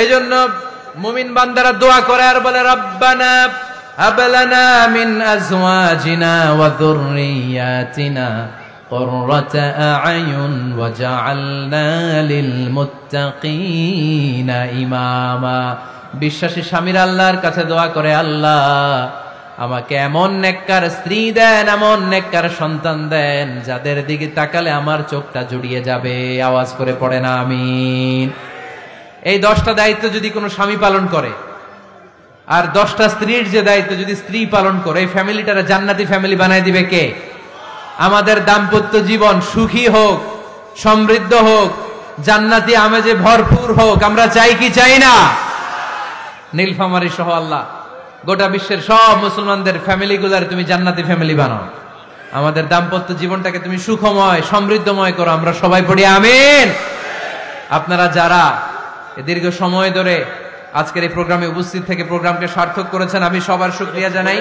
এজন্য মুমিন বান্দারা দোয়া করে আর বলে রব্বানা হাব লানা মিন আজওয়াজিনা ওয়া যুররিয়াতিনা কুররাতা আ'য়ুন ওয়াজআলনা লিল মুত্তাকিনা ইমামা। বিশ্বাসী স্বামীরা আল্লাহর কাছে দোয়া করে, আল্লাহ আমাকে এমন নেককার স্ত্রী দেন, এমন নেককার সন্তান দেন যাদের দিকে তাকালে আমার চোখটা জুড়িয়ে যাবে। আওয়াজ করে পড়ে না আমিন। এই 10টা দায়িত্ব যদি কোনো স্বামী পালন করে, আর 10টা স্ত্রীর যে দায়িত্ব যদি স্ত্রী পালন করে, এই ফ্যামিলিটারে জান্নাতি ফ্যামিলি বানায় দিবে কে? আমাদের দাম্পত্য জীবন সুখী হোক, সমৃদ্ধ হোক, জান্নাতি আমেজে ভরপুর হোক, আমরা চাই কি চাই না? নীলফামারী সহ আল্লাহ গোটা বিশ্বের সব মুসলমানদের ফ্যামিলিগুলার তুমি জান্নাতি ফ্যামিলি বানাও। আমাদের দাম্পত্য জীবনটাকে তুমি সুখময় সমৃদ্ধময় করো। আমরা সবাই পড়ি আমিন। আপনারা যারা দীর্ঘ সময় ধরে আজকের এই প্রোগ্রামে উপস্থিত থেকে প্রোগ্রামকে সার্থক করেছেন, আমি সবার শুকরিয়া জানাই।